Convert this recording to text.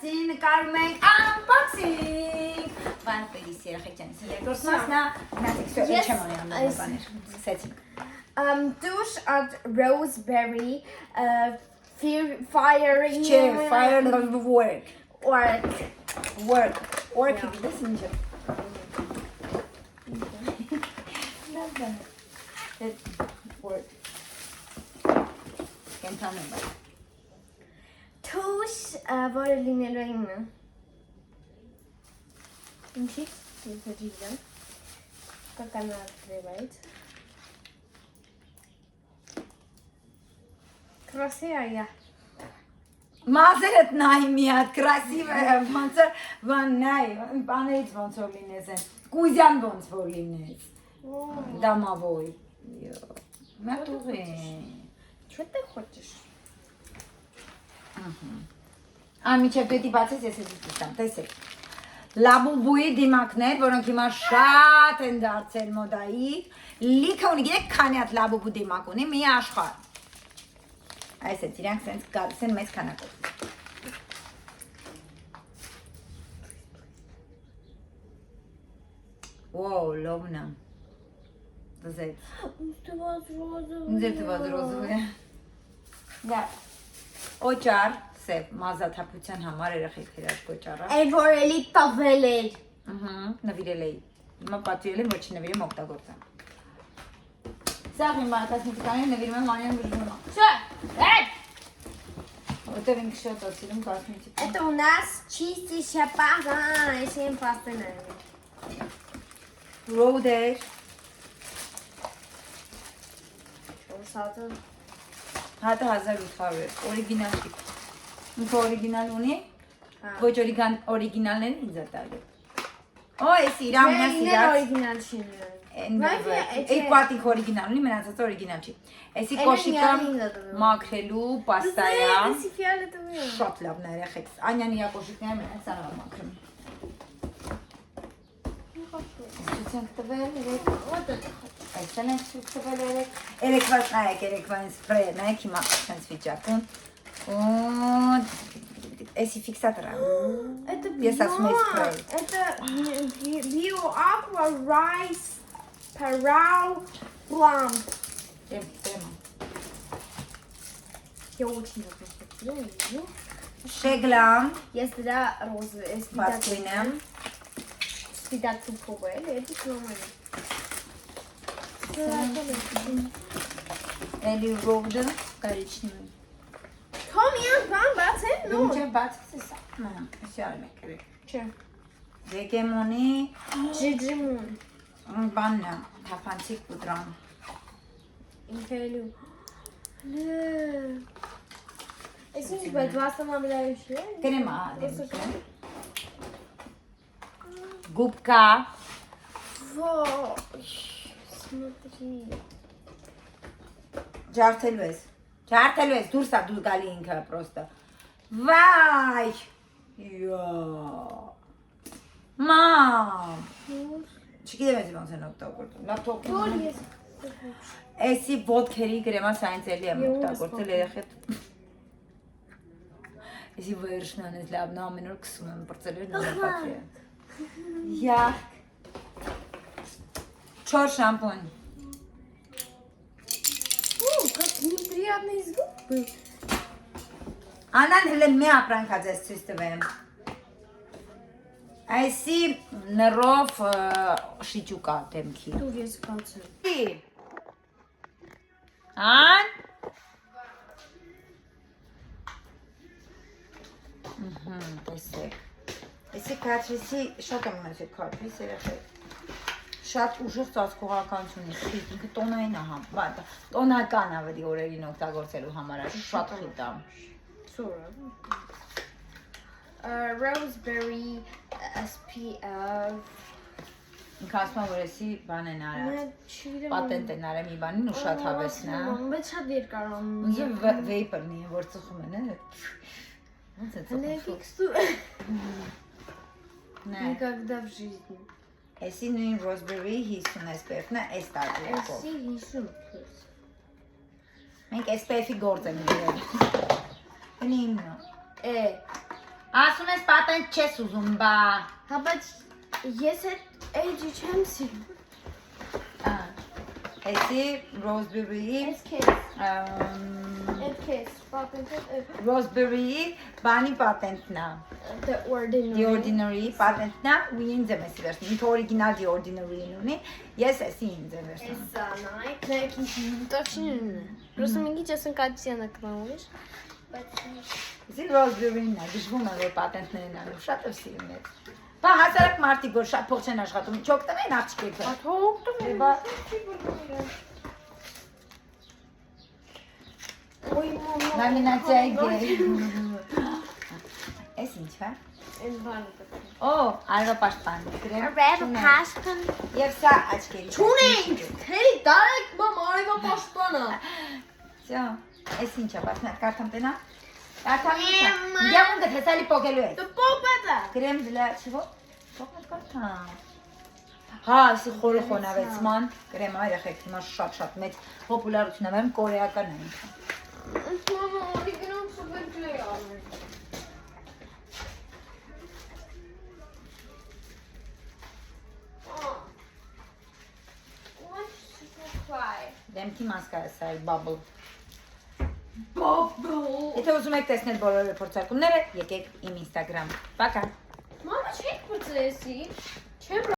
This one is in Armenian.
Այսինքն նկարում ենք unboxing։ Բան պերիս երեխեքյանից երկրորդ մասնա, գնացեք սյո չեմ անեան բաներ, սկսեցինք։ Douche at Roseberry, firing. Fire work. Work. Listen to. Work. Can't tell me about it. Douche, որը լինելու է իմը։ Ինչի՞, ես հջիգան։ Կականալտրև այդ։ Красивая. Մազերդ նայ մի հատ красивая, ոնց որ բան նայ, բաներից ոնց որ լինես են։ Կուզյան ոնց որ լինես։ Դամավոյ։ Մատուղի։ Что ты хочешь? Անմիջև պետի բացես ես էս դիտամ, տեսեք։ Լաբուբուի դիմակներ, որոնք հիմա շատ են դարձել մոդայի, լիքը ունի, գիտեք քանի հատ լաբուբու դիմակ ունի, մի աշխարհ։ Այս է, իրանք սենց գալիս են մեծ քանակով։ Wow, լովնա։ Դզետ։ Ինձ թվաց ռոզովը։ Դա օճար, սև մազաթափության համար երեխեք հրաշք օճառը։ Այն որ էլի տավել էր։ Նվիրել էի։ Հիմա պատվիրել եմ, ոչ չնվիրեմ օգտագործեմ։ Սա հիմա կոսմետիկային նվիրում եմ Մանյան բժշկում։ Всё, այդ։ Որտեղ ինքը շատ օծիրում կոսմետիկ։ Это у нас чистящая паста, если им пасты наверное. Ռոդեր, Սատը։ հատը 1800, օրիգինալ տիպ։ Ինքը օրիգինալ ունի, ոչ օրիգինալները ինձ է տալի։ Օ, ես իրամ ես իրաց։ Օրիգինալ չի։ Այդ պատիկ օրիգինալ ունի, մնացած օրիգինալ չի։ Էսի կոշիկը մաքրելու պաստայա։ Էսի ֆիալետովի։ Շատ լավն է երեխեք։ Անյանի կոշիկները մնաց սանավ մաքրում։ Ցույց տվել երեք։ Այստեղ են ցույց տվել երեք։ Երեկվա նայեք, երեկվան սպրեյ, նայեք հիմա sense վիճակում։ Ու էսի ֆիքսատորա։ Ես ասում եմ սպրեյ։ Это Bio Aqua Rice Parao Plum. Я очень люблю. Շեգլան, Ես դրա ռոզը, բացվինեմ։ սպիտակ ցուփով է, էդի կլոմը։ Էլի ռոդը, կարիչնիվի։ Թոմիան բան բացել նո։ Ինչ է բացս էսա։ Մամ, էսի արում եք երեք։ Չէ։ Դեկեմոնի Ջիջիմուն։ բանն է, թափանցիկ պուդրան։ Ինքելու։ Ես ինչ բայց վասամաբլայուշ է։ Կրեմա դեմ։ Գուբկա, Ոչ։ Смотри. ջարդելու ես, դուրս է դու գալի ինքը պրոստը, վայ, մամ, չգիտեմ ես ոնց են օգտագործում, լավ թողնում եմ, էսի ոտքերի գրեմա սայնց էլի եմ օգտագործել երեխետ, էսի վերջնան ես լավն ամեն օր կսում եմ պրծել էր նորապատրի է, յախք, 4 շամպուն, Как неприятный звук был. Անան հլը մի ապրանք հաձես ցույց տվեմ, այսի նրով շիճուկա դեմքի, Тут есть пальцы. Ան, տեսեք, էսի կատրիսի, շատ եմ մեզ է կատրիս երեխեք, շատ ուժեղ ծածկողականություն է, ինքը տոնային է, տոնական ավելի օրերին օգտագործելու համար է, շատ խիտ է։ Roseberry SPF. Ինքը ասում որ էսի բան են արած, պատենտ են արել մի բանին ու շատ հավեսն է։ Բայց շատ երկար անում։ Ոնց վեյպերն է, որ ծխում են, է։ Ոնց է ծխում։ Фиксу. Никогда в жизни. Էսի նույն Roseberry 50 SPF-ն է, այս տարբերակով։ Էսի 50 plus։ Մենք SPF-ի գործ ենք գրել։ Բնիմն է։ Ասում ես պատենտ չես ուզում, բա։ Հա, բայց ես այդ էջի չեմ սիրում։ Էսի ռոզբերի, Էս քեզ, այդ քեզ, պատենտը, ռոզբերի բանի պատենտն է։ the ordinary։ The Ordinary պատենտն է, ու ինձ եմ էսի վերցնում։ Ինքը օրիգինալ The Ordinary-ն ունի, ես էսի ինձ եմ վերցնում։ Էսա, նայք, տաշինն է։ Просто մի քիչ ասեն կատյանը կնամուր։ Բայց Զի ռոզբերին է, դժվում է, որ պատենտներն անում, շատ եմ սիրում ես։ Բա հասարակ մարդիկ, որ շատ փող չեն աշխատում, չօգտվեն աղջիկը։ Օգտվում Բա Ոյ մամա։ նոմինացիայի գեյ։ Էս ինչ է։ Այն բանը։ Օ, այրոպաշտպան, գրեմ։ Ռեվը պաշտպան։ Եվ սա աչքերի։ Չունենք, թերի դարեք մամ արևա պաշտպանը։ Всё, էս ինչ է, բացնա, կարդամ տենա։ Կարդամ ինչ է։ Դիամոնդը հեսալի պոկելու ես։ Դու պոպետը։ Գրեմ դլա, չվո։ Պոկել կարդամ։ Հա, ասի խորը խոնավեցման, գրեմ երեխեք հիմա շատ մեծ պոպուլարություն է վարում կորեական է ինքը։ Մամա, օրիգինալ սուպերպլեյ արվի։ Դեմքի մասկա է սա, բաբլ։ Բաբլ։ Եթե ուզում եք տեսնել բոլոր փորձարկումները, եկեք իմ Instagram։ Պակա։ Մամա, չեք բծեսի։ Չեմ